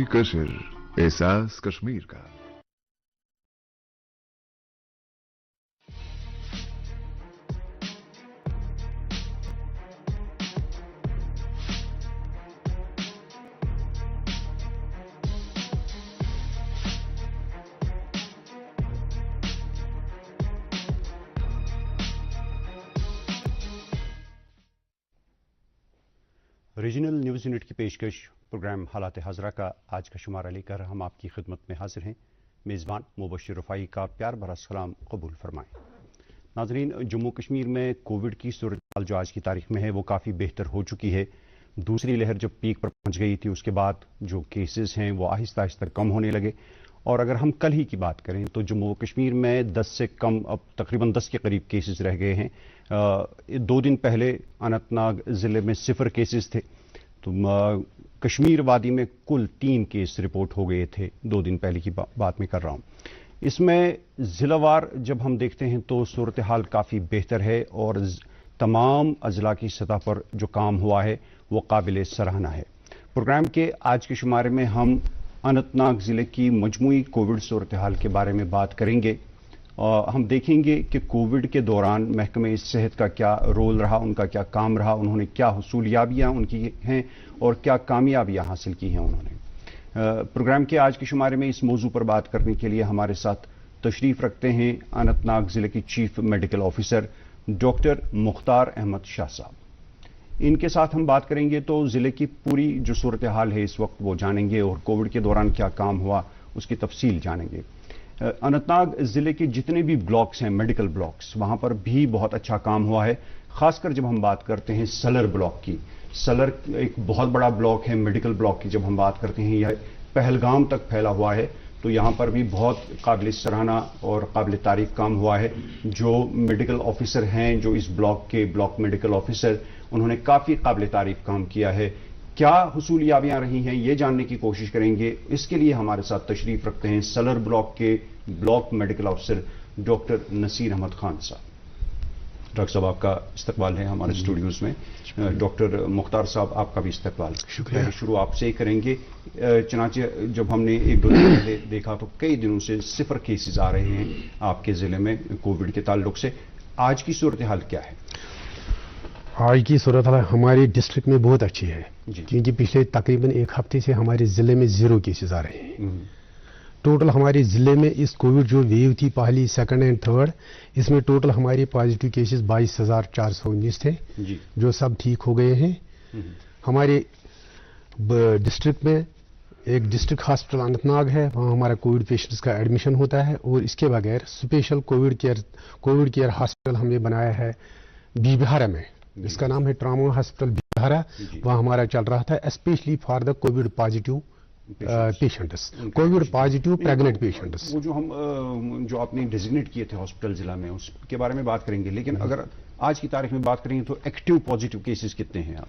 TV कशर एहसास कश्मीर का। Regional news unit की पेशकश प्रोग्राम हालात हाजरा का आज का शुमारा लेकर हम आपकी खिदमत में हाजिर हैं। मेज़बान मुबश्शिर रफ़ाई का प्यार भरा सलाम कबूल फरमाएं। नाज़रीन, जम्मू कश्मीर में कोविड की सूरत हाल जो आज की तारीख में है वो काफ़ी बेहतर हो चुकी है। दूसरी लहर जब पीक पर पहुंच गई थी उसके बाद जो केसेस हैं वो आहिस्ता आहिस्ता कम होने लगे, और अगर हम कल ही की बात करें तो जम्मू कश्मीर में 10 से कम, अब तकरीबन 10 के करीब केसेस रह गए हैं। 2 दिन पहले अनंतनाग ज़िले में 0 केसेस थे, तो कश्मीर वादी में कुल 3 केस रिपोर्ट हो गए थे। 2 दिन पहले की बात मैं कर रहा हूँ। इसमें ज़िलावार जब हम देखते हैं तो सूरत हाल काफ़ी बेहतर है, और तमाम अजला की सतह पर जो काम हुआ है वो काबिल सराहना है। प्रोग्राम के आज के शुमारे में हम अनंतनाग ज़िले की मजमूई कोविड सूरत हाल के बारे में बात करेंगे। हम देखेंगे कि कोविड के दौरान महकमे सेहत का क्या रोल रहा, उनका क्या काम रहा, उन्होंने क्या हुसूलियाबियाँ उनकी हैं और क्या कामयाबियाँ हासिल की हैं उन्होंने। प्रोग्राम के आज के शुमारे में इस मौजू पर बात करने के लिए हमारे साथ तशरीफ़ रखते हैं अनंतनाग ज़िले की chief medical officer doctor Mukhtar Ahmad Shah साहब। इनके साथ हम बात करेंगे तो ज़िले की पूरी जो सूरत हाल है इस वक्त वो जानेंगे, और कोविड के दौरान क्या काम हुआ उसकी तफसील जानेंगे। अनंतनाग ज़िले के जितने भी ब्लॉक्स हैं, मेडिकल ब्लॉक्स, वहाँ पर भी बहुत अच्छा काम हुआ है। ख़ासकर जब हम बात करते हैं सलर ब्लॉक की, सलर एक बहुत बड़ा ब्लॉक है मेडिकल ब्लॉक की। जब हम बात करते हैं यह पहलगाम तक फैला हुआ है, तो यहाँ पर भी बहुत काबिल सराहना और काबिल तारीफ काम हुआ है। जो मेडिकल ऑफिसर हैं, जो इस ब्लॉक के ब्लॉक मेडिकल ऑफिसर, उन्होंने काफ़ी काबिल तारीफ काम किया है। क्या हुसूलियाबियाँ रही हैं ये जानने की कोशिश करेंगे। इसके लिए हमारे साथ तशरीफ़ रखते हैं सलर ब्लॉक के block medical officer doctor Nasir Ahmad Khan साहब। डॉक्टर साहब, आपका इस्तकबाल है हमारे स्टूडियोज़ में। डॉक्टर मुख्तार साहब, आपका भी इस्तकबाल। शुक्रिया। शुरू आपसे ही करेंगे। चनाचे जब हमने 1-2 दिन पहले देखा तो कई दिनों से 0 केसेस आ रहे हैं आपके ज़िले में कोविड के ताल्लुक से। आज की सूरत हाल क्या है? आज की सूरत हाल हमारी डिस्ट्रिक्ट में बहुत अच्छी है, क्योंकि पिछले तकरीबन 1 हफ्ते से हमारे ज़िले में 0 केसेस आ रहे हैं। टोटल हमारे ज़िले में इस कोविड जो वेव थी, पहली, सेकंड एंड थर्ड, इसमें टोटल हमारे पॉजिटिव केसेस 22,419 थे, जो सब ठीक हो गए हैं। हमारे डिस्ट्रिक्ट में एक डिस्ट्रिक्ट हॉस्पिटल अनंतनाग है, वहाँ हमारा कोविड पेशेंट्स का एडमिशन होता है, और इसके बगैर स्पेशल कोविड केयर हॉस्पिटल हमने बनाया है बीबहारा में, जिसका नाम है ट्रामा हॉस्पिटल बीबहारा। वहाँ हमारा चल रहा था specially for the Covid positive patients, Covid positive pregnant patients. वो जो आपने डेजिग्नेट किए थे हॉस्पिटल जिला में, उसके बारे में बात करेंगे, लेकिन अगर आज की तारीख में बात करेंगे तो एक्टिव पॉजिटिव केसेस कितने हैं आप?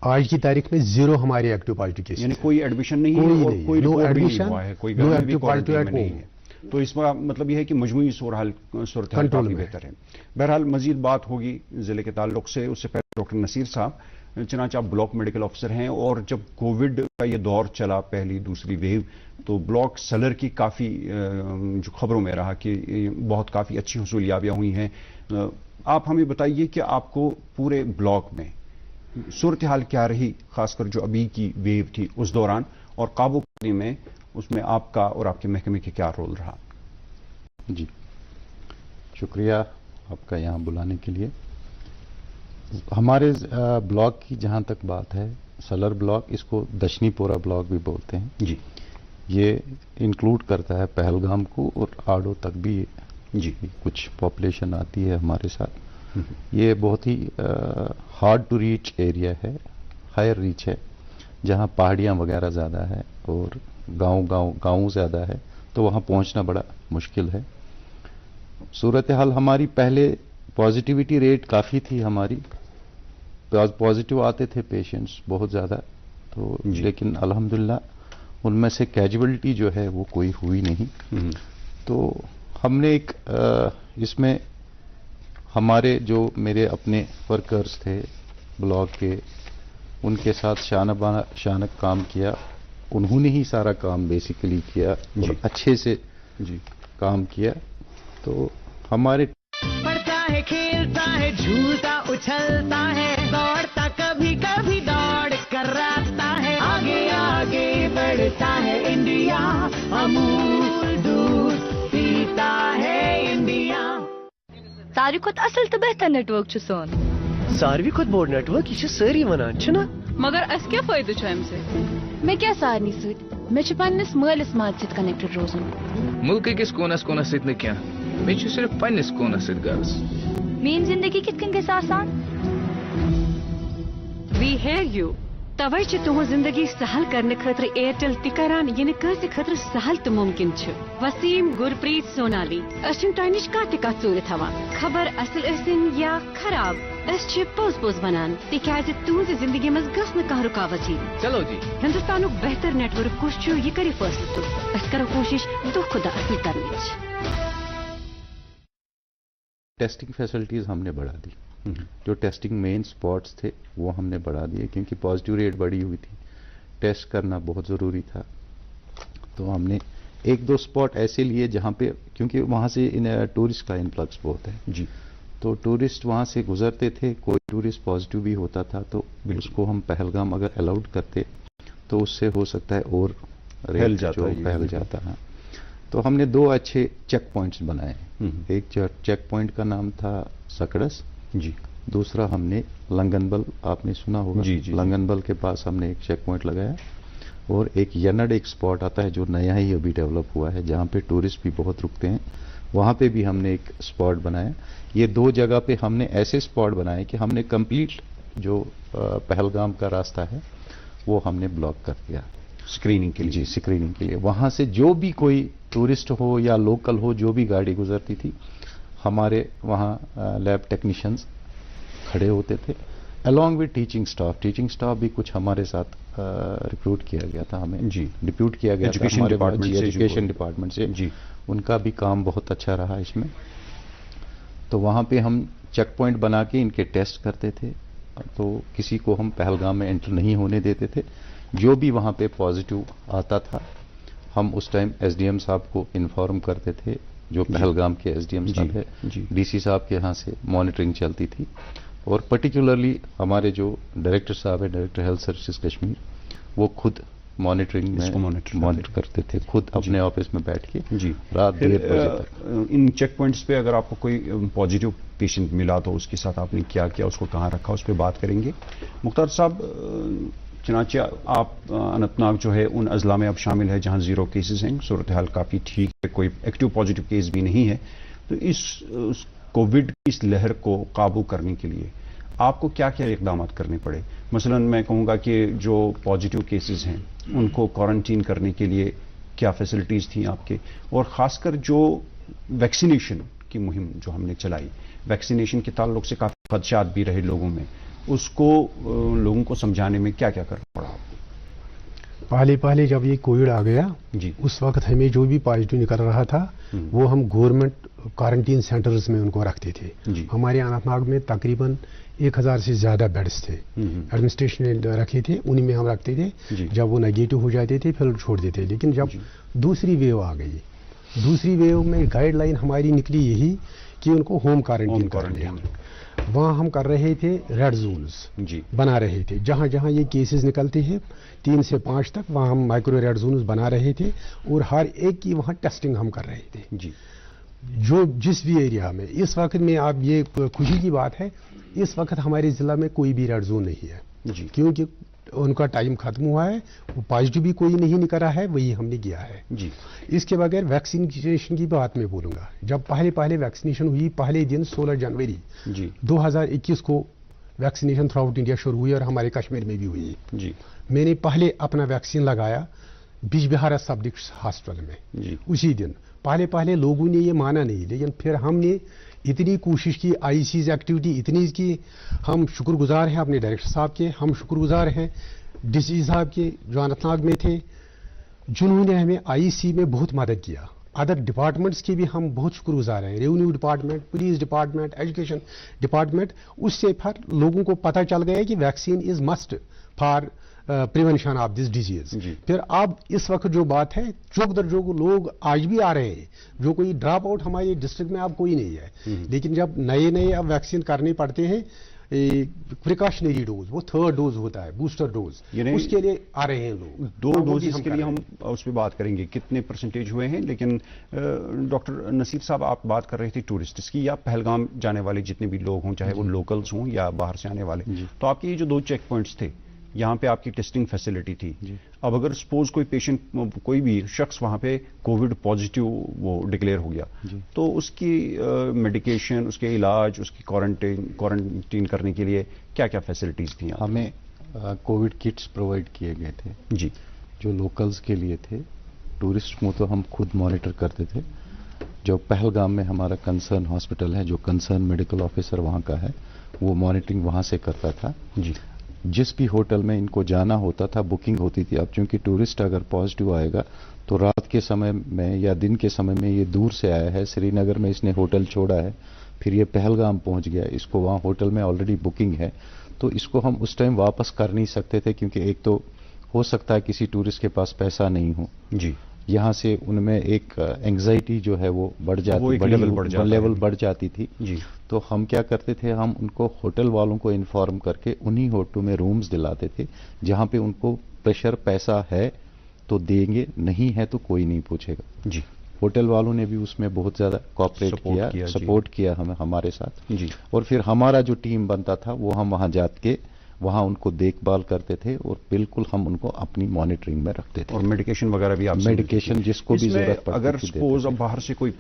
आज की तारीख में 0 हमारे एक्टिव पॉजिटिव केसेस, यानी कोई एडमिशन नहीं है और कोई रिपोर्ट भी नहीं हुआ है, कोई एक्टिव पॉजिटिव नहीं है। तो इसका मतलब यह है कि मजमूई सूरत हाल काफी बेहतर है। बहरहाल मजीद बात होगी जिले के ताल्लुक से, उससे पहले डॉक्टर नसीर साहब, चनाचा आप ब्लॉक मेडिकल ऑफिसर हैं, और जब कोविड का ये दौर चला, पहली दूसरी वेव, तो ब्लॉक सलर की काफ़ी जो खबरों में रहा कि बहुत काफ़ी अच्छी हुसूलियाबियाँ हुई हैं। आप हमें बताइए कि आपको पूरे ब्लॉक में सूरत हाल क्या रही, खासकर जो अभी की वेव थी उस दौरान, और काबू करने में उसमें आपका और आपके महकमे के क्या रोल रहा? जी, शुक्रिया आपका यहाँ बुलाने के लिए। हमारे ब्लॉक की जहाँ तक बात है, सलर ब्लॉक, इसको दशनीपोरा ब्लॉक भी बोलते हैं जी। ये इंक्लूड करता है पहलगाम को, और आड़ो तक भी जी कुछ पॉपुलेशन आती है हमारे साथ। ये बहुत ही हार्ड टू रीच एरिया है, हायर रीच है, जहाँ पहाड़ियाँ वगैरह ज़्यादा है और गाँव ज़्यादा है, तो वहाँ पहुँचना बड़ा मुश्किल है। सूरत हाल हमारी पहले पॉजिटिविटी रेट काफ़ी थी, हमारी पॉजिटिव आते थे पेशेंट्स बहुत ज़्यादा, तो लेकिन अल्हम्दुलिल्लाह उनमें से कैजुअलिटी जो है वो कोई हुई नहीं। तो हमने एक इसमें हमारे जो मेरे अपने वर्कर्स थे ब्लॉक के, उनके साथ शानक काम किया, उन्होंने ही सारा काम बेसिकली किया और अच्छे से काम किया। तो हमारे पढ़ता है, खेलता है, झूलता उछलता है, दौड़ता कभी कभी दौड़ कराता है, आगे आगे बढ़ता है इंडिया, अमूल दूध पीता है इंडिया। सारी खुद असल तो बेहतर नेटवर्क सोन सारवी खुद बोर्ड नेटवर्क ये सारी वनान ना मगर अस क्या फायदे अम से मैं क्या सारनी सत मे पन्नस मालिस माज सत कनेक्टेड रोजन मुल्क किस कोनस कोनस सत क्या मे सिर्फ पन्नस कोनस सत गरस मेन जिंदगी कित कन गस आसान वी हेयर यू तवै तुह जिंदगी सहल करने खतर एयरटेल तिकारान ये कंस खतर सहल तो मुमकिन वसीम गुरप्रीत सोनाली तह नश कह कत चूर खबर असल या खराब पोज पोज वनान तिज तुज जिंदगी मज गस कह रुकावट चलो जी हिंदुस्तान बेहतर नेटवर्क कुछ यह कर फैसले तुल करो कोशिश दो खुदा असल करने। टेस्टिंग फैसिलिटीज़ हमने बढ़ा दी, जो टेस्टिंग मेन स्पॉट्स थे वो हमने बढ़ा दिए क्योंकि पॉजिटिव रेट बढ़ी हुई थी, टेस्ट करना बहुत ज़रूरी था। तो हमने एक दो स्पॉट ऐसे लिए जहाँ पे क्योंकि वहाँ से टूरिस्ट का इन्फ्लक्स बहुत है जी, तो टूरिस्ट वहाँ से गुजरते थे, कोई टूरिस्ट पॉजिटिव भी होता था तो उसको हम पहलगाम अगर अलाउड करते तो उससे हो सकता है और रेट जो फैल जाता है। तो हमने दो अच्छे चेक पॉइंट्स बनाए, एक चेक पॉइंट का नाम था सकड़स जी, दूसरा हमने लंगनबल, आपने सुना होगा जी, लंगनबल के पास हमने एक चेक पॉइंट लगाया, और एक यनड एक स्पॉट आता है जो नया ही अभी डेवलप हुआ है जहाँ पे टूरिस्ट भी बहुत रुकते हैं, वहाँ पे भी हमने एक स्पॉट बनाया। ये दो जगह पे हमने ऐसे स्पॉट बनाए कि हमने कंप्लीट जो पहलगाम का रास्ता है वो हमने ब्लॉक कर दिया स्क्रीनिंग के लिए जी, स्क्रीनिंग के लिए। वहाँ से जो भी कोई टूरिस्ट हो या लोकल हो, जो भी गाड़ी गुजरती थी, हमारे वहाँ लैब टेक्नीशियंस खड़े होते थे अलॉन्ग विद टीचिंग स्टाफ भी कुछ हमारे साथ रिक्रूट किया गया था, हमें जी डिप्यूट किया गया था हमारे एजुकेशन डिपार्टमेंट से जी, उनका भी काम बहुत अच्छा रहा इसमें। तो वहाँ पे हम चेक पॉइंट बना के इनके टेस्ट करते थे, तो किसी को हम पहलगाम में एंटर नहीं होने देते थे। जो भी वहाँ पे पॉजिटिव आता था हम उस टाइम एसडीएम साहब को इन्फॉर्म करते थे, जो पहलगाम के एसडीएम साहब है, डीसी साहब के यहाँ से मॉनिटरिंग चलती थी, और पर्टिकुलरली हमारे जो डायरेक्टर साहब है, डायरेक्टर हेल्थ सर्विसेज कश्मीर, वो खुद मॉनिटरिंग में मॉनिटर करते थे, खुद अपने ऑफिस में बैठ के जी रात 1:30 बजे तक। इन चेक पॉइंट्स पे अगर आपको कोई पॉजिटिव पेशेंट मिला तो उसके साथ आपने क्या किया, उसको कहाँ रखा, उस पर बात करेंगे। मुख्तार साहब, चनाचे आप अनंतनाग जो है उन अजला में अब शामिल है जहाँ 0 केसेस हैं, सूरत हाल काफ़ी ठीक है, कोई एक्टिव पॉजिटिव केस भी नहीं है। तो इस कोविड की इस लहर को काबू करने के लिए आपको क्या क्या इकदाम करने पड़े? मसलन मैं कहूँगा कि जो पॉजिटिव केसेस हैं उनको क्वारंटीन करने के लिए क्या फैसिलिटीज़ थी आपके, और ख़ासकर जो वैक्सीनेशन की मुहिम जो हमने चलाई, वैक्सीनेशन के ताल्लुक से काफ़ी खदशात भी रहे लोगों में, उसको लोगों को समझाने में क्या क्या करना पड़ा? पहले जब ये कोविड आ गया जी, उस वक्त हमें जो भी पॉजिटिव निकल रहा था वो हम गवर्नमेंट क्वारंटीन सेंटर्स में उनको रखते थे। हमारे अनंतनाग में तकरीबन 1000 से ज्यादा बेड्स थे, एडमिनिस्ट्रेशन ने रखे थे, उन्हीं में हम रखते थे। जब वो नेगेटिव हो जाते थे फिर छोड़ देते। लेकिन जब दूसरी वेव आ गई, दूसरी वेव में गाइडलाइन हमारी निकली यही कि उनको होम क्वारंटीन करना। वहाँ हम कर रहे थे रेड जोन्स जी, बना रहे थे, जहाँ जहाँ ये केसेस निकलते हैं 3 से 5 तक, वहाँ हम माइक्रो रेड जोन्स बना रहे थे, और हर एक की वहाँ टेस्टिंग हम कर रहे थे जी। जो जिस भी एरिया में इस वक्त में, आप ये खुशी की बात है, इस वक्त हमारे जिला में कोई भी रेड जोन नहीं है जी, क्योंकि उनका टाइम खत्म हुआ है, वो पॉजिटिव भी कोई नहीं निकला है, वही हमने किया है जी। इसके बगैर वैक्सीनेशन की बात मैं बोलूंगा, जब पहले वैक्सीनेशन हुई, पहले दिन 16 जनवरी जी 2021 को वैक्सीनेशन थ्रू आउट इंडिया शुरू हुई और हमारे कश्मीर में भी हुई जी। मैंने पहले अपना वैक्सीन लगाया बिजबिहारा सब डिस्ट्रिक्ट हॉस्पिटल में जी। उसी दिन पहले लोगों ने ये माना नहीं, लेकिन फिर हमने इतनी कोशिश की, आईसीज एक्टिविटी इतनी की, हम शुक्रगुजार हैं अपने डायरेक्टर साहब के, हम शुक्रगुजार हैं डीसी साहब के जो अनंतनाग में थे, जिन्होंने हमें आईसी में बहुत मदद किया। अदर डिपार्टमेंट्स की भी हम बहुत शुक्रगुजार हैं, revenue department, police department, education department. उससे फिर लोगों को पता चल गया कि vaccine is must for prevention of this disease. फिर अब इस वक्त जो बात है, चौक दर जो लोग आज भी आ रहे हैं, जो कोई ड्रॉप आउट हमारे डिस्ट्रिक्ट में अब कोई नहीं है, लेकिन जब नए नए अब वैक्सीन करने पड़ते हैं, प्रिकॉशनरी डोज, वो थर्ड डोज होता है, बूस्टर डोज, उसके लिए आ रहे हैं लोग। 2 डोजेस के लिए हम उस पर बात करेंगे कितने परसेंटेज हुए हैं। लेकिन डॉक्टर नसीर साहब, आप बात कर रहे थे टूरिस्ट्स की या पहलगाम जाने वाले जितने भी लोग हों, चाहे वो लोकल्स हों या बाहर से आने वाले, तो आपके ये जो 2 चेक पॉइंट्स थे, यहाँ पे आपकी टेस्टिंग फैसिलिटी थी। अब अगर सपोज कोई पेशेंट, कोई भी शख्स वहाँ पे कोविड पॉजिटिव वो डिक्लेयर हो गया, तो उसकी मेडिकेशन, उसके इलाज, उसकी क्वारंटीन करने के लिए क्या क्या फैसिलिटीज थी? हमें कोविड किट्स प्रोवाइड किए गए थे जी, जो लोकल्स के लिए थे। टूरिस्ट को तो हम खुद मॉनिटर करते थे। जो पहलगाम में हमारा कंसर्न हॉस्पिटल है, जो कंसर्न मेडिकल ऑफिसर वहाँ का है, वो मॉनिटरिंग वहाँ से करता था जी। जिस भी होटल में इनको जाना होता था, बुकिंग होती थी। अब चूंकि टूरिस्ट अगर पॉजिटिव आएगा तो रात के समय में या दिन के समय में, ये दूर से आया है, श्रीनगर में इसने होटल छोड़ा है, फिर ये पहलगाम पहुंच गया, इसको वहां होटल में ऑलरेडी बुकिंग है, तो इसको हम उस टाइम वापस कर नहीं सकते थे, क्योंकि एक तो हो सकता है किसी टूरिस्ट के पास पैसा नहीं हो जी, यहाँ से उनमें एक एंग्जाइटी जो है वो बढ़ जाती, लेवल बढ़ जाती थी जी। तो हम क्या करते थे, हम उनको होटल वालों को इन्फॉर्म करके उन्हीं होटलों में रूम्स दिलाते थे, जहां पे उनको प्रेशर पैसा है तो देंगे, नहीं है तो कोई नहीं पूछेगा जी। होटल वालों ने भी उसमें बहुत ज्यादा कोऑपरेट किया, सपोर्ट किया हमारे साथ जी। और फिर हमारा जो टीम बनता था वो हम वहां जाके वहां उनको देखभाल करते थे और बिल्कुल हम उनको अपनी मॉनिटरिंग में रखते थे। और मेडिकेशन वगैरह भी आप मेडिकेशन जिसको भी जरूरत पड़ती, अगर सपोज अब बाहर से कोई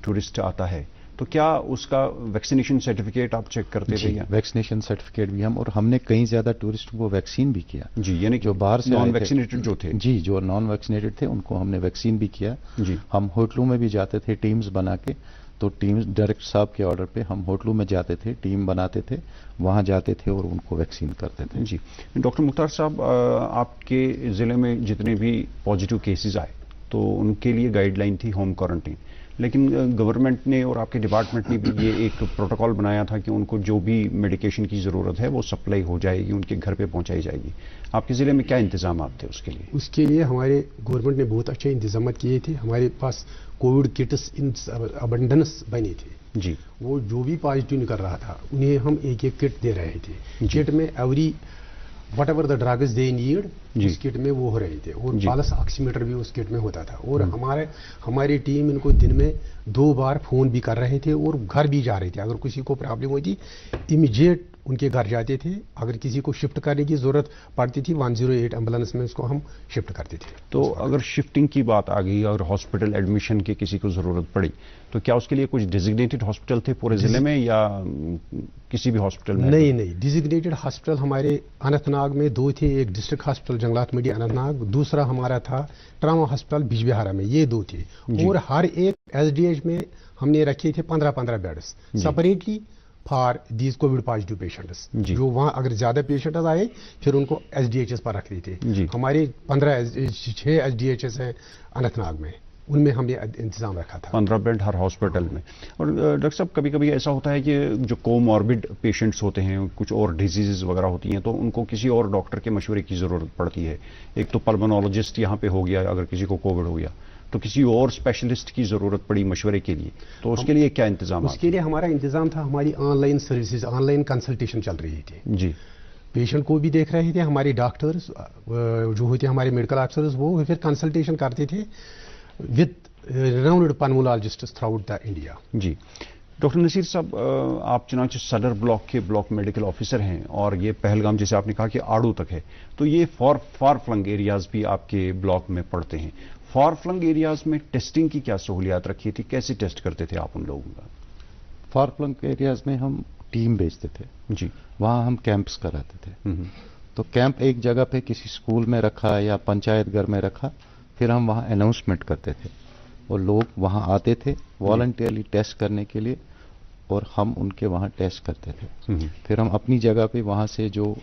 टूरिस्ट आता है तो क्या उसका वैक्सीनेशन सर्टिफिकेट आप चेक करते थे? वैक्सीनेशन सर्टिफिकेट भी हम, और हमने कई ज्यादा टूरिस्ट को वैक्सीन भी किया जी, यानी जो बाहर से नॉन वैक्सीनेटेड जो थे जी, जो नॉन वैक्सीनेटेड थे उनको हमने वैक्सीन भी किया जी। हम होटलों में भी जाते थे टीम्स बना के, तो टीम्स डायरेक्टर साहब के ऑर्डर पे हम होटलों में जाते थे, टीम बनाते थे, वहां जाते थे और उनको वैक्सीन करते थे जी। डॉक्टर मुख्तार साहब, आपके जिले में जितने भी पॉजिटिव केसेस आए तो उनके लिए गाइडलाइन थी होम क्वारंटीन, लेकिन गवर्नमेंट ने और आपके डिपार्टमेंट ने भी ये एक प्रोटोकॉल बनाया था कि उनको जो भी मेडिकेशन की ज़रूरत है वो सप्लाई हो जाएगी, उनके घर पे पहुंचाई जाएगी। आपके ज़िले में क्या इंतजाम थे उसके लिए? उसके लिए हमारे गवर्नमेंट ने बहुत अच्छे इंतजाम किए थे। हमारे पास कोविड किट्स इन अबंडेंस बने थे जी। वो जो भी पॉजिटिव निकल रहा था उन्हें हम एक एक किट दे रहे थे। किट में every what ever the drugs they need उस किट में वो हो रहे थे, और पल्स ऑक्सीमीटर भी उस किट में होता था। और हमारी टीम इनको दिन में 2 बार फोन भी कर रहे थे और घर भी जा रहे थे। अगर किसी को प्रॉब्लम होती इमीडिएट उनके घर जाते थे। अगर किसी को शिफ्ट करने की जरूरत पड़ती थी 108 एम्बुलेंस में उसको हम शिफ्ट करते थे। तो अगर शिफ्टिंग की बात आ गई और हॉस्पिटल एडमिशन की किसी को जरूरत पड़ी तो क्या उसके लिए कुछ डिजिग्नेटेड हॉस्पिटल थे पूरे जिले में या किसी भी हॉस्पिटल में? नहीं, डिजिग्नेटेड हॉस्पिटल हमारे अनंतनाग में 2 थे। एक डिस्ट्रिक्ट हॉस्पिटल जंगलात मंडी अनंतनाग, दूसरा हमारा था ट्रामा हॉस्पिटल बिजबिहारा में, ये 2 थे। और हर एक एसडीएच में हमने रखे थे 15-15 beds separately for these Covid positive patients. जो वहां अगर ज्यादा पेशेंट आए फिर उनको एसडीएचएस पर रखते थे। हमारे 6 एसडीएचएस हैं अनंतनाग में, उनमें हमने इंतजाम रखा था 15 बेड हर हॉस्पिटल में। और डॉक्टर साहब, कभी कभी ऐसा होता है कि जो कोमॉर्बिड पेशेंट्स होते हैं, कुछ और डिजीजेज वगैरह होती हैं, तो उनको किसी और डॉक्टर के मशवरे की जरूरत पड़ती है। एक तो पल्मोनोलॉजिस्ट यहाँ पे हो गया, अगर किसी को कोविड हो गया तो किसी और स्पेशलिस्ट की जरूरत पड़ी मशवरे के लिए, तो उसके लिए क्या इंतजाम? उसके लिए हमारा इंतजाम था, हमारी ऑनलाइन सर्विसेज, ऑनलाइन कंसल्टेशन चल रही थी जी। पेशेंट को भी देख रहे थे, हमारे डॉक्टर्स जो होते हमारे मेडिकल ऑफिसर्स वो फिर कंसल्टेशन करते थे with renowned pulmonologists throughout the India जी। डॉक्टर नसीर साहब, आप चुनांचे सदर ब्लॉक के ब्लॉक मेडिकल ऑफिसर हैं और ये पहलगाम जैसे आपने कहा कि आड़ू तक है, तो ये फार फ्लंग एरियाज भी आपके ब्लॉक में पड़ते हैं। फार फ्लंग एरियाज में टेस्टिंग की क्या सहूलियात रखी थी, कैसे टेस्ट करते थे आप उन लोगों का? फार फ्लंग एरियाज में हम टीम भेजते थे जी, वहां हम कैंप्स कराते थे। तो कैंप एक जगह पे किसी स्कूल में रखा या पंचायत घर में रखा, फिर हम वहां अनाउंसमेंट करते थे और लोग वहां आते थे वॉलंटियरली टेस्ट करने के लिए और हम उनके वहां टेस्ट करते थे। फिर हम अपनी जगह पे वहां से जो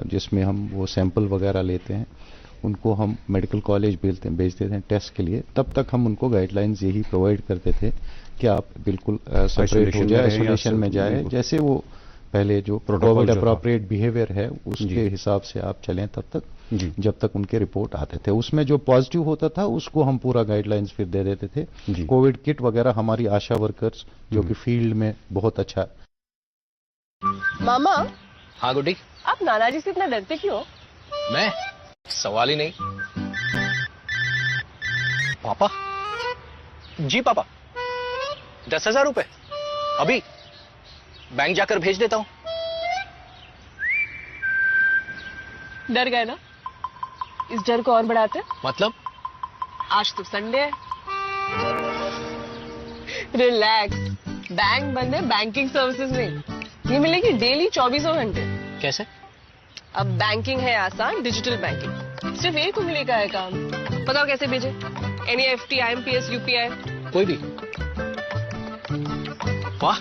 जिसमें हम वो सैंपल वगैरह लेते हैं उनको हम मेडिकल कॉलेज भेजते थे टेस्ट के लिए। तब तक हम उनको गाइडलाइंस यही प्रोवाइड करते थे कि आप बिल्कुल सेपरेट हो जाए, आइसोलेशन में जाए, जैसे वो पहले जो कोविड अप्रोप्रिएट बिहेवियर है उसके हिसाब से आप चलें तब तक, जब तक उनके रिपोर्ट आते थे। उसमें जो पॉजिटिव होता था उसको हम पूरा गाइडलाइंस फिर दे देते थे। कोविड किट वगैरह हमारी आशा वर्कर्स जो कि फील्ड में बहुत अच्छा। मामा। हाँ गुड्डी। आप नाना जी से इतना डरते क्यों? मैं? सवाल ही नहीं। पापा? जी पापा, 10,000 रुपए अभी बैंक जाकर भेज देता हूं। डर गए ना? इस डर को और बढ़ाते? मतलब? आज तो संडे है। रिलैक्स, बैंक बंद है, बैंकिंग सर्विसेज नहीं। ये मिलेगी डेली 24 घंटे। कैसे? अब बैंकिंग है आसान, डिजिटल बैंकिंग। सिर्फ एक उंगली का है काम। बताओ कैसे भेजे? NEFT, IMPS, UPI कोई भी। वाह,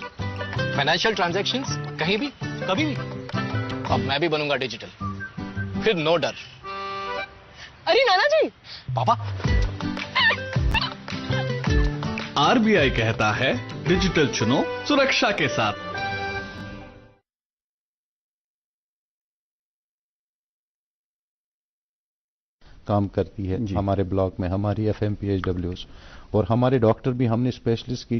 फाइनेंशियल ट्रांजैक्शंस कहीं भी कभी भी। अब मैं भी बनूंगा डिजिटल, फिर नो डर। अरे नाना जी। पापा। RBI कहता है डिजिटल चुनो सुरक्षा के साथ। काम करती है हमारे ब्लॉक में, हमारी FMPHWs, और हमारे डॉक्टर भी हमने स्पेशलिस्ट की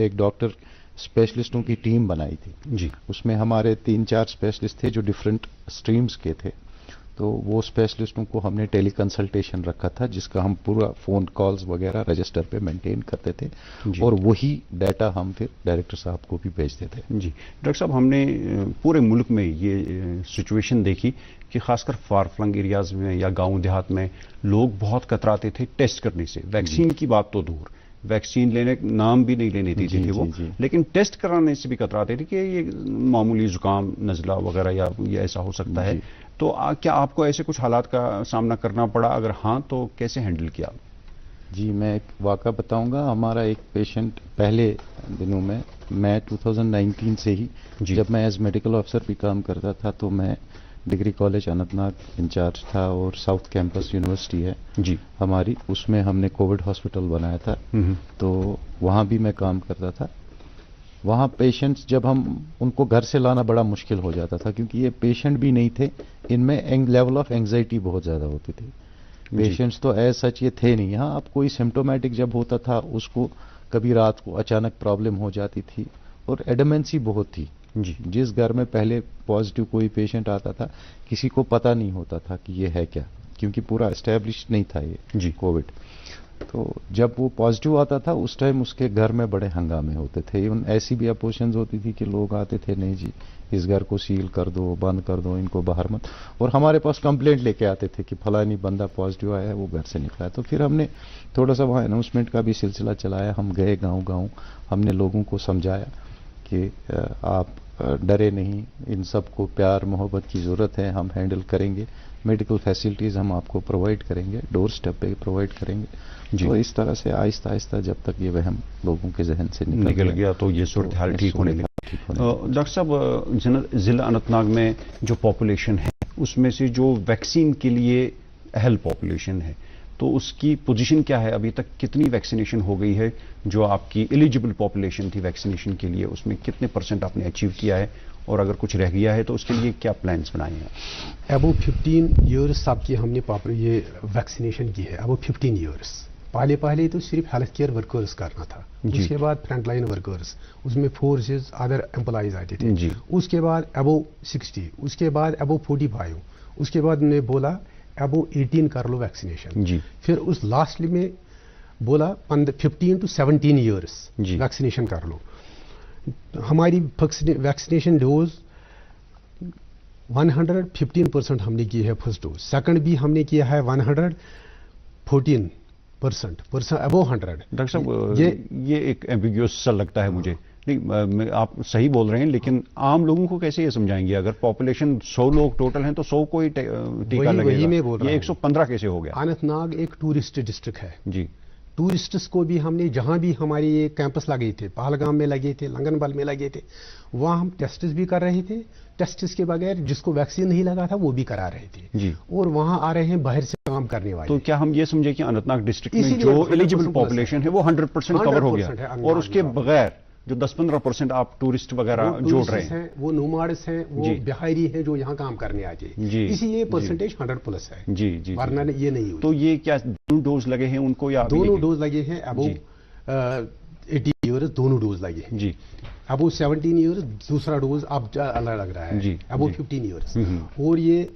एक डॉक्टर स्पेशलिस्टों की टीम बनाई थी जी। उसमें हमारे 3-4 स्पेशलिस्ट थे जो डिफरेंट स्ट्रीम्स के थे। तो वो स्पेशलिस्टों को हमने टेली कंसल्टेशन रखा था, जिसका हम पूरा फोन कॉल्स वगैरह रजिस्टर पे मेंटेन करते थे, और वही डाटा हम फिर डायरेक्टर साहब को भी भेजते थे जी। डॉक्टर साहब, हमने पूरे मुल्क में ये सिचुएशन देखी कि खासकर फार फ्लंग एरियाज में या गांव देहात में लोग बहुत कतराते थे टेस्ट करने से। वैक्सीन की बात तो दूर, वैक्सीन लेने नाम भी नहीं लेने देते थे वो, लेकिन टेस्ट कराने से भी कतराते थे कि ये मामूली जुकाम, नज़ला वगैरह या ये ऐसा हो सकता है। तो क्या आपको ऐसे कुछ हालात का सामना करना पड़ा? अगर हाँ तो कैसे हैंडल किया? जी, मैं एक वाक़ा बताऊंगा। हमारा एक पेशेंट पहले दिनों में, मैं 2019 से ही, जब मैं एज मेडिकल ऑफिसर भी काम करता था, तो मैं डिग्री कॉलेज अनंतनाग इंचार्ज था, और साउथ कैंपस यूनिवर्सिटी है जी हमारी, उसमें हमने कोविड हॉस्पिटल बनाया था। तो वहाँ भी मैं काम करता था। वहाँ पेशेंट्स जब हम उनको घर से लाना बड़ा मुश्किल हो जाता था, क्योंकि ये पेशेंट भी नहीं थे, इनमें लेवल ऑफ एंग्जाइटी बहुत ज़्यादा होती थी। पेशेंट्स तो एज सच ये थे नहीं। हाँ, अब कोई सिम्टोमेटिक जब होता था उसको कभी रात को अचानक प्रॉब्लम हो जाती थी, और एडमेंसी बहुत थी जी। जिस घर में पहले पॉजिटिव कोई पेशेंट आता था, किसी को पता नहीं होता था कि ये है क्या, क्योंकि पूरा एस्टेब्लिश नहीं था ये जी कोविड। तो जब वो पॉजिटिव आता था उस टाइम उसके घर में बड़े हंगामे होते थे। इवन ऐसी भी अपोजिशंस होती थी कि लोग आते थे, नहीं जी इस घर को सील कर दो, बंद कर दो, इनको बाहर मत, और हमारे पास कंप्लेंट लेके आते थे कि फलानी बंदा पॉजिटिव आया है, वो घर से निकला है। तो फिर हमने थोड़ा सा वहाँ अनाउंसमेंट का भी सिलसिला चलाया। हम गए गाँव, हमने लोगों को समझाया कि आप डरे नहीं, इन सबको प्यार मोहब्बत की ज़रूरत है, हम हैंडल करेंगे, मेडिकल फैसिलिटीज़ हम आपको प्रोवाइड करेंगे, डोर स्टेप पे प्रोवाइड करेंगे। तो इस तरह से आहिस्ता आहिस्ता जब तक ये वहम लोगों के जहन से निकल गया तो ये सूरत हाल ठीक होने लगी। डॉक्टर साहब, जिला अनंतनाग में जो पॉपुलेशन है उसमें से जो वैक्सीन के लिए अहल पॉपुलेशन है, तो उसकी पोजीशन क्या है? अभी तक कितनी वैक्सीनेशन हो गई है? जो आपकी एलिजिबल पॉपुलेशन थी वैक्सीनेशन के लिए, उसमें कितने % आपने अचीव किया है, और अगर कुछ रह गया है तो उसके लिए क्या प्लान्स बनाए हैं? अबव 15 ईयर्स आपकी हमने ये वैक्सीनेशन की है। अबव 15 ईयर्स पहले तो सिर्फ हेल्थ केयर वर्कर्स करना था, उसके बाद फ्रंट लाइन वर्कर्स, उसमें फोर्सेस अदर एम्प्लॉइज आते थे, उसके बाद अबव 60, उसके बाद अबव 45, उसके बाद उन्होंने बोला अबव 18 कर लो वैक्सीनेशन जी। फिर उस लास्ट में बोला 15 to 17 ईयर्स वैक्सीनेशन कर लो। हमारी वैक्सीनेशन डोज 115% हमने की है फर्स्ट डोज, सेकंड भी हमने किया है 114% अबव 100। डॉक्टर साहब, ये एक एम्बिग्यूअस सा लगता है मुझे। नहीं, आप सही बोल रहे हैं, लेकिन आम लोगों को कैसे ये समझाएंगे? अगर पॉपुलेशन 100 लोग टोटल हैं तो 100 को ही टीका लगेगा, ये 115 कैसे हो गया? अनंतनाग एक टूरिस्ट डिस्ट्रिक्ट है जी। टूरिस्ट्स को भी हमने जहां भी हमारे ये कैंपस लगे थे, पहलगाम में लगे थे, लंगनबल में लगे थे, वहां हम टेस्ट्स भी कर रहे थे। टेस्ट्स के बगैर जिसको वैक्सीन नहीं लगा था वो भी करा रहे थे जी। और वहां आ रहे हैं बाहर से काम करने वाले। तो क्या हम ये समझे कि अनंतनाग डिस्ट्रिक्ट में जो एलिजिबल पॉपुलेशन है वो 100% कवर हो गया, और उसके बगैर जो 10-15% आप टूरिस्ट वगैरह जोड़ रहे हैं, वो नोमाड्स हैं, वो बिहारी हैं जो यहाँ काम करने आते हैं, इसीलिए परसेंटेज 100+ है। जी, वरना ये नहीं हुई। तो ये क्या दोनों डोज लगे हैं उनको या दोनों डोज लगे हैं? अबव 80 ईयर्स दोनों डोज लगे हैं जी। अबव 17 ईयर्स दूसरा डोज अब अलग लग रहा है जी, अबव 15 ईयर्स। और ये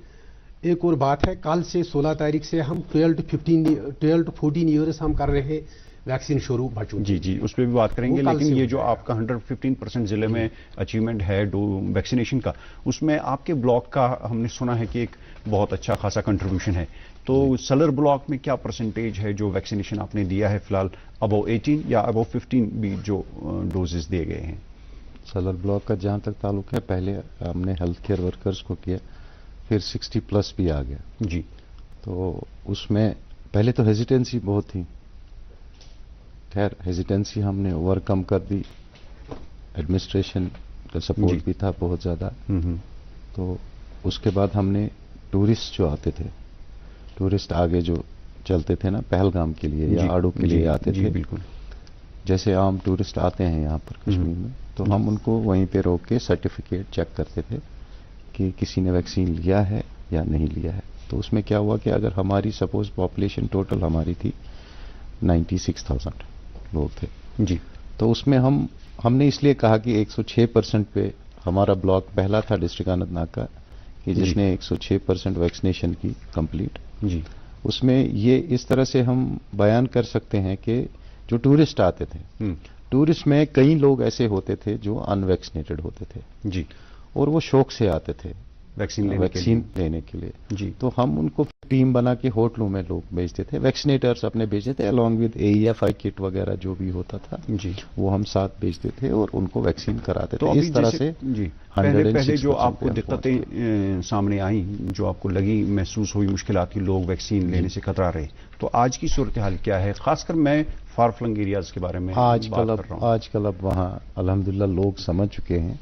एक और बात है, कल से 16 तारीख से हम 12 to 14 ईयर्स हम कर रहे हैं वैक्सीन शुरू बच्चों। जी, उस पर भी बात करेंगे, लेकिन ये जो आपका 115% जिले में अचीवमेंट है वैक्सीनेशन का, उसमें आपके ब्लॉक का हमने सुना है कि एक बहुत अच्छा खासा कंट्रीब्यूशन है। तो सलर ब्लॉक में क्या परसेंटेज है जो वैक्सीनेशन आपने दिया है फिलहाल? अबव 18 या अबव 15 भी जो डोजेस दिए गए हैं? सलर ब्लॉक का जहाँ तक ताल्लुक है, पहले हमने हेल्थ केयर वर्कर्स को किया, फिर 60+ भी आ गया जी। तो उसमें पहले तो हेजिटेंसी बहुत थी, खैर हेजिटेंसी हमने ओवरकम कर दी, एडमिनिस्ट्रेशन का सपोर्ट भी था बहुत ज़्यादा। तो उसके बाद हमने टूरिस्ट जो आते थे, टूरिस्ट आगे जो चलते थे ना पहलगाम के लिए या आड़ू के लिए आते थे, बिल्कुल जैसे आम टूरिस्ट आते हैं यहाँ पर कश्मीर में, तो हम उनको वहीं पे रोक के सर्टिफिकेट चेक करते थे कि किसी ने वैक्सीन लिया है या नहीं लिया है। तो उसमें क्या हुआ कि अगर हमारी सपोज पॉपुलेशन टोटल हमारी थी 96,000 लोग थे जी, तो उसमें हमने इसलिए कहा कि 106% पे हमारा ब्लॉक पहला था डिस्ट्रिक्ट अनंतनाग का कि जिसने 106% वैक्सीनेशन की कंप्लीट जी। उसमें ये इस तरह से हम बयान कर सकते हैं कि जो टूरिस्ट आते थे, टूरिस्ट में कई लोग ऐसे होते थे जो अनवैक्सीनेटेड होते थे जी, और वो शौक से आते थे वैक्सीन लेने के लिए जी। तो हम उनको टीम बना के होटलों में लोग भेजते थे, वैक्सीनेटर्स अपने भेजते थे अलॉन्ग विद AEFI किट वगैरह जो भी होता था जी, वो हम साथ भेजते थे और उनको वैक्सीन कराते तो थे। इस तरह से जी पहले जो आपको दिक्कतें सामने आई, जो आपको लगी, महसूस हुई मुश्किलात की, लोग वैक्सीन लेने से कतरा रहे, तो आज की सूरत हाल क्या है? खासकर मैं फार फ्लंग एरियाज के बारे में आजकल अब वहाँ अल्हम्दुलिल्लाह लोग समझ चुके हैं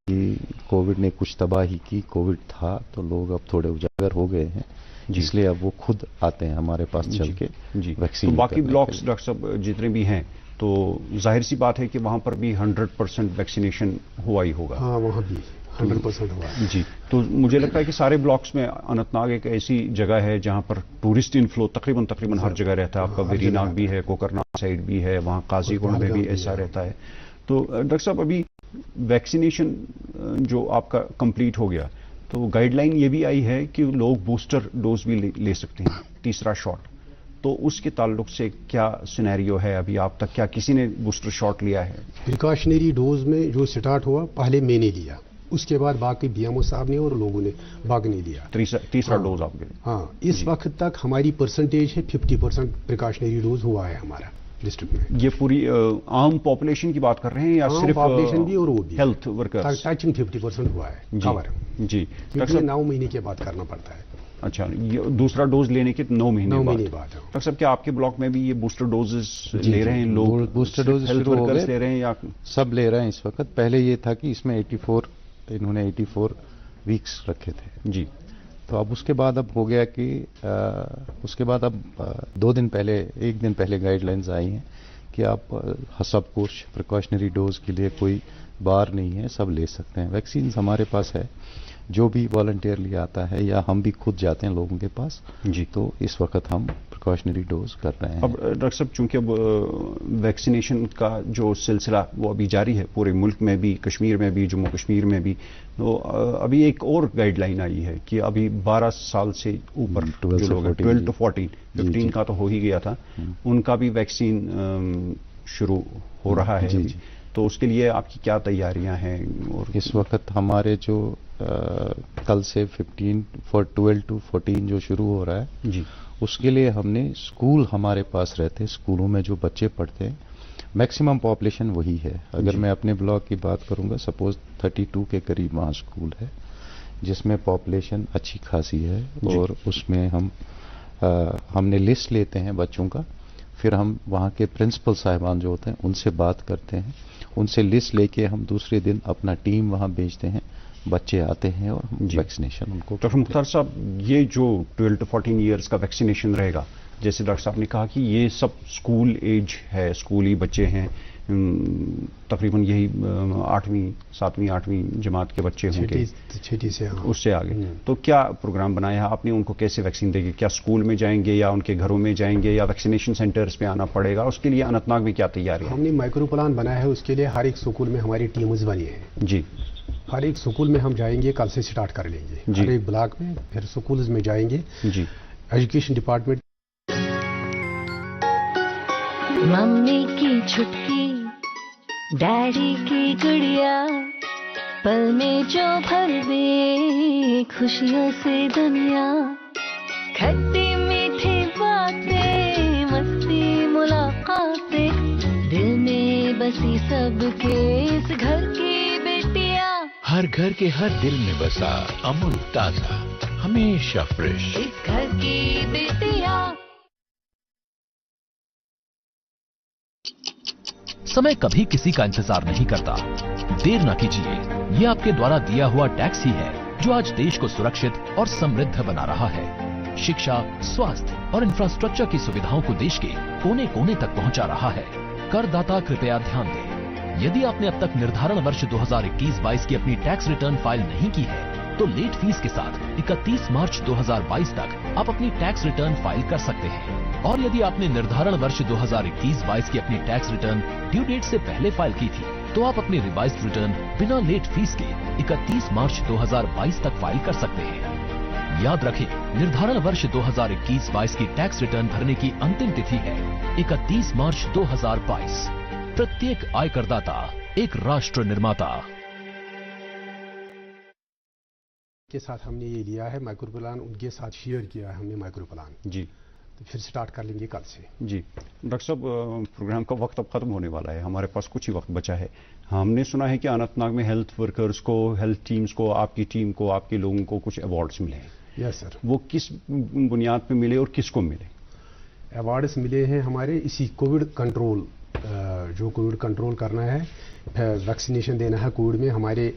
कि कोविड ने कुछ तबाही की, कोविड था तो लोग अब थोड़े उजागर हो गए हैं, इसलिए अब वो खुद आते हैं हमारे पास चल के वैक्सीन। तो बाकी ब्लॉक्स डॉक्टर साहब जितने भी हैं, तो जाहिर सी बात है कि वहां पर भी 100% वैक्सीनेशन हुआ ही होगा। हाँ, वहाँ भी 100% हुआ जी। तो मुझे लगता है कि सारे ब्लॉक्स में अनंतनाग एक ऐसी जगह है जहां पर टूरिस्ट इनफ्लो तकरीबन हर जगह रहता है। आपका वेरीनाग भी है, कोकरनाग साइड भी है, वहाँ काजीगुंड में भी ऐसा रहता है। तो डॉक्टर साहब अभी वैक्सीनेशन जो आपका कंप्लीट हो गया, तो गाइडलाइन ये भी आई है कि लोग बूस्टर डोज भी ले सकते हैं, तीसरा शॉट, तो उसके ताल्लुक से क्या सिनेरियो है अभी आप तक? क्या किसी ने बूस्टर शॉट लिया है? प्रिकॉशनरी डोज में जो स्टार्ट हुआ, पहले मैंने लिया, उसके बाद बाकी BMO साहब ने और लोगों ने बाकी नहीं लिया। तीसरा डोज आपके? हाँ, इस वक्त तक हमारी परसेंटेज है 50% प्रिकॉशनरी डोज हुआ है हमारा डिस्ट्रिक्ट में। ये पूरी आम पॉपुलेशन की बात कर रहे हैं या सिर्फ पॉपुलेशन भी और वो भी हेल्थ वर्कर्स? टचिंग 50% हुआ है कवर जी। क्योंकि 9 महीने के बाद करना पड़ता है। अच्छा, ये दूसरा डोज लेने के 9 महीने बाद। डॉक्टर साहब क्या आपके ब्लॉक में भी ये बूस्टर डोजेस ले रहे हैं लोग? बूस्टर डोज शुरू हो गए, ले रहे हैं या सब ले रहे हैं इस वक्त? पहले ये था कि इसमें इन्होंने 84 वीक्स रखे थे जी। तो अब उसके बाद अब हो गया कि उसके बाद अब 1 दिन पहले गाइडलाइंस आई हैं कि आप सब कुछ प्रिकॉशनरी डोज के लिए कोई बार नहीं है, सब ले सकते हैं। वैक्सीन हमारे पास है, जो भी वॉलंटियरली आता है या हम भी खुद जाते हैं लोगों के पास जी, तो इस वक्त हम प्रिकॉशनरी डोज कर रहे हैं। अब डॉक्टर साहब चूंकि अब वैक्सीनेशन का जो सिलसिला वो अभी जारी है पूरे मुल्क में भी, कश्मीर में भी, जम्मू कश्मीर में भी, तो अभी एक और गाइडलाइन आई है कि अभी 12 साल से ऊपर जो लोग हैं, 12 to 14, 15 का तो हो ही गया था, उनका भी वैक्सीन शुरू हो रहा है। तो उसके लिए आपकी क्या तैयारियां हैं? और इस वक्त हमारे जो कल से 12 to 14 जो शुरू हो रहा है जी, उसके लिए हमने स्कूल हमारे पास रहते, स्कूलों में जो बच्चे पढ़ते हैं, मैक्सिमम पॉपुलेशन वही है। अगर मैं अपने ब्लॉक की बात करूंगा, सपोज 32 के करीब वहाँ स्कूल है जिसमें पॉपुलेशन अच्छी खासी है, और उसमें हमने लिस्ट लेते हैं बच्चों का, फिर हम वहाँ के प्रिंसिपल साहिबान जो होते हैं उनसे बात करते हैं, उनसे लिस्ट लेके हम दूसरे दिन अपना टीम वहाँ भेजते हैं, बच्चे आते हैं और वैक्सीनेशन उनको। डॉक्टर मुख्तार साहब, ये जो 12 to 14 ईयर्स का वैक्सीनेशन रहेगा, जैसे डॉक्टर साहब ने कहा कि ये सब स्कूल एज है, स्कूली बच्चे हैं, تقریباً یہی 8ویں جماعت کے بچے ہوں گے، چھٹی سے اس سے آگے. تو کیا پروگرام بنایا ہے آپ نے؟ ان کو کیسے ویکسین دے گی؟ کیا اسکول میں جائیں گے یا ان کے گھروں میں جائیں گے یا ویکسینیشن سینٹرز پہ آنا پڑے گا؟ اس کے لیے اننت ناگ میں کیا تیاری ہے؟ ہم نے مائکرو پلان بنایا ہے، اس کے لیے ہر ایک سکول میں ہماری ٹیمز بنی ہیں. جی، ہر ایک سکول میں ہم جائیں گے، کل سے سٹارٹ کر لیں گے. ہر ایک بلاک میں، پھر سکولز میں جائیں گے. جی، ایجوکیشن ڈپارٹمنٹ. ممی کی چھٹکی، ڈیڈی کی گڑیا، پل میں جو بھر دے خوشیوں سے دنیا، کھٹی میٹھی باتیں، مستی ملاقاتیں، دل میں بسی سب کے اس گھر کی بیٹیاں، ہر گھر کے ہر دل میں بسا امول تازہ، ہمیشہ فریش، اس گھر کی بیٹیاں. سمے کبھی کسی کا انتظار نہیں کرتا. دیر نہ کیجیے، یہ آپ کے دوارا دیا ہوا ٹیکس ہی ہے جو آج دیش کو سرکشت اور سمردھ بنا رہا ہے. شکشا، سواستھ اور انفراسٹرکچر کی سویدھاؤں کو دیش کے کونے کونے تک پہنچا رہا ہے. کرداتا کرپیا دھیان دیں، یدی آپ نے اب تک نردھارن ورش 2021-22 کی اپنی ٹیکس ریٹرن فائل نہیں کی ہے تو لیٹ فیس کے ساتھ 31 مارچ 2022 تک آپ اپنی ٹیکس ریٹرن فائل کر سکتے ہیں. اور یدی آپ نے نردھارن ورش 2021-22 کی اپنی ٹیکس ریٹرن ڈیو ڈیٹ سے پہلے فائل کی تھی تو آپ اپنی ریوائزڈ ریٹرن بنا لیٹ فیس کے 31 مارچ 2022 تک فائل کر سکتے ہیں. یاد رکھیں، نردھارن ورش 2021-22 کی ٹیکس ریٹرن بھرنے کی انتم تتھی ہے 31 مارچ 2022. پرتیک آय کرداتا ایک راشٹر نرماتا. کے ساتھ ہم نے یہ لیا ہے مائکرو پلان، ان کے ساتھ شیئر کیا ہے ہم نے مائکرو پلان. جی، تو پھر سٹارٹ کر لیں گے کل سے. جی ڈاکٹر صاحب، پروگرام کا وقت اب ختم ہونے والا ہے، ہمارے پاس کچھ ہی وقت بچا ہے. ہم نے سنا ہے کہ اننت ناگ میں ہیلتھ ورکرز کو، ہیلتھ ٹیمز کو، آپ کی ٹیم کو، آپ کے لوگوں کو کچھ ایوارڈز ملے ہیں. یس سر. وہ کس بنیاد پہ ملے اور کس کو ملے؟ ایوارڈز ملے ہیں ہمارے اسی کووڈ کنٹرول، جو کووڈ کنٹرول کرنا ہے، ویکسینیشن دینا ہے کووڈ میں. ہمارے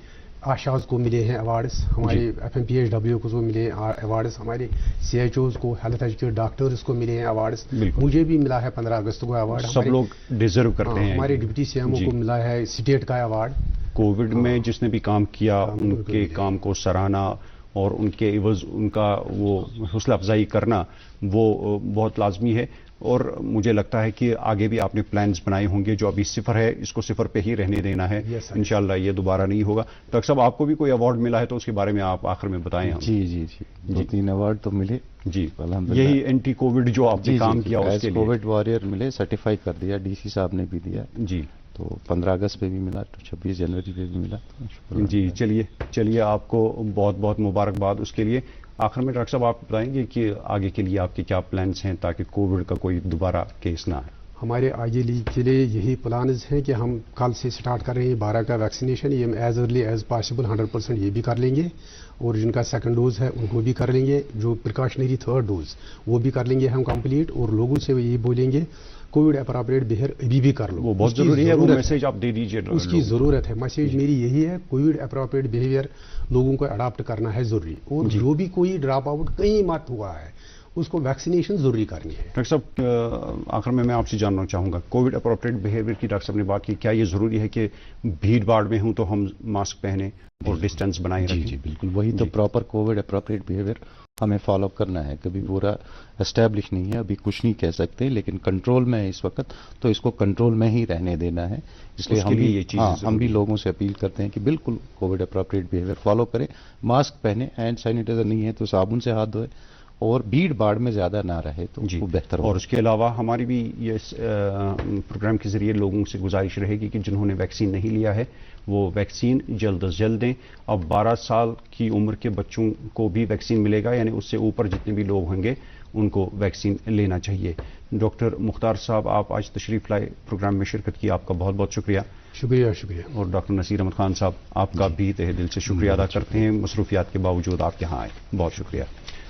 آشاز کو ملے ہیں ایوارڈز، ہمارے FMPHW کو ملے ہیں ایوارڈز، ہمارے CHOs کو، ہیلتھ ایجوکیٹر ڈاکٹرز کو ملے ہیں ایوارڈز. مجھے بھی ملا ہے 15 اگست کو ایوارڈ. سب لوگ ڈیزرو کرتے ہیں. ہمارے ڈپٹی CMO کو ملا ہے اسٹیٹ کا ایوارڈ. کووڈ میں جس نے بھی کام کیا ان کے کام کو سراہنا اور ان کے عوض ان کا وہ حوصلہ افزائی کرنا وہ بہت لازمی ہے. اور مجھے لگتا ہے کہ آگے بھی آپ نے پلانز بنائے ہوں گے. جو ابھی 0 ہے اس کو 0 پہ ہی رہنے دینا ہے. انشاءاللہ یہ دوبارہ نہیں ہوگا. ڈاکٹر صاحب، آپ کو بھی کوئی ایوارڈ ملا ہے تو اس کے بارے میں آپ آخر میں بتائیں. جی 2-3 ایوارڈ تو ملے. جی الحمدللہ. یہی اینٹی کووڈ جو آپ نے کام کیا اس کے لیے کووڈ وارئر ملے، سرٹیفائی کر دیا، DC صاحب نے بھی دیا. جی، تو 15 اگست پہ بھی ملا، 26 جنوری پہ بھی ملا. جی چلیے آپ کو بہت بہت مبارکباد اس کے لیے. آخر میں ڈاکٹر صاحب آپ بتائیں گے کہ آگے کے لیے آپ کے کیا پلانس ہیں تاکہ کووڈ کا کوئی دوبارہ کیس نہ آئے؟ ہمارے آگے کے لیے یہی پلانز ہیں کہ ہم کل سے سٹارٹ کر رہے ہیں 12 کا ویکسینیشن. یہ ایز ارلی ایز پاسبل 100% یہ بھی کر لیں گے، اور جن کا سیکنڈ ڈوز ہے ان کو بھی کر لیں گے. جو پریکاشنری 3rd ڈوز وہ بھی کر لیں گے ہم کمپلیٹ. اور لوگوں سے یہی بولیں گے کووڈ اپروپریٹ بیہیویئر ابھی بھی کر لو. وہ بہت ضروری ہے، وہ میسج آپ دے دیجیے. اس کی ضرورت ہے. میسج میری یہی ہے، کووڈ اپروپریٹ بیہیویئر لوگوں کو اڈاپٹ کرنا ہے ضروری. اور جو بھی کوئی ڈراپ آؤٹ کہیں مت ہوا ہے اس کو ویکسینیشن ضروری کرنی ہے. ڈاکٹر صاحب، آخر میں آپ سے جاننا چاہوں گا کووڈ اپروپریٹ بیہیویئر کی ڈاکٹر صاحب نے بات کی. کیا یہ ضروری ہے کہ بھیڑ بھاڑ میں ہوں تو ہم ماسک پہنیں اور ڈسٹینس بنائے رکھیں؟ جی بالکل، وہی تو پراپر کووڈ اپروپریٹ بیہیویئر ہمیں فالو کرنا ہے. کبھی پورا اسٹیبلش نہیں ہے، ابھی کچھ نہیں کہہ سکتے، لیکن کنٹرول میں ہے اس وقت، تو اس کو کنٹرول میں ہی رہنے دینا ہے. اس لیے ہم بھی لوگوں سے اپیل کرتے ہیں کہ بالکل کووڈ اپروپریٹ بیہیویئر فالو کریں، ماسک پہنیں، ہینڈ سینیٹائزر نہیں ہے تو صابن سے ہاتھ دھوئے، اور بھیڑ باڑ میں زیادہ نہ رہے تو وہ بہتر ہو. اور اس کے علاوہ ہماری بھی یہ پروگرام کے ذریعے لوگوں سے گزارش رہے گی کہ جنہوں نے ویکسین نہیں لیا ہے وہ ویکسین جلد از جلد دیں. اب 12 سال کی عمر کے بچوں کو بھی ویکسین ملے گا، یعنی اس سے اوپر جتنے بھی لوگ ہوں گے ان کو ویکسین لینا چاہیے. ڈاکٹر مختار صاحب، آپ آج تشریف لائے، پروگرام میں شرکت کی، آپ کا بہت بہت شکریہ. شکریہ. اور ڈاکٹر نصیر احمد خان صاحب، آپ کا بھی تہ دل سے شکریہ ادا کرتے ہیں، مصروفیات کے باوجود آپ یہاں آئے، بہت شکریہ.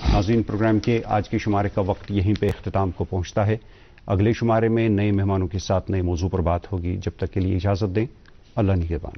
ناظرین، پروگرام کے آج کے شمارے کا وقت یہیں پہ اختتام کو پہنچتا ہے. اگلے شمارے میں نئے مہمانوں کے ساتھ نئے موضوع پر بات ہوگی. جب تک کے لیے اجازت دیں. اللہ نگہبان.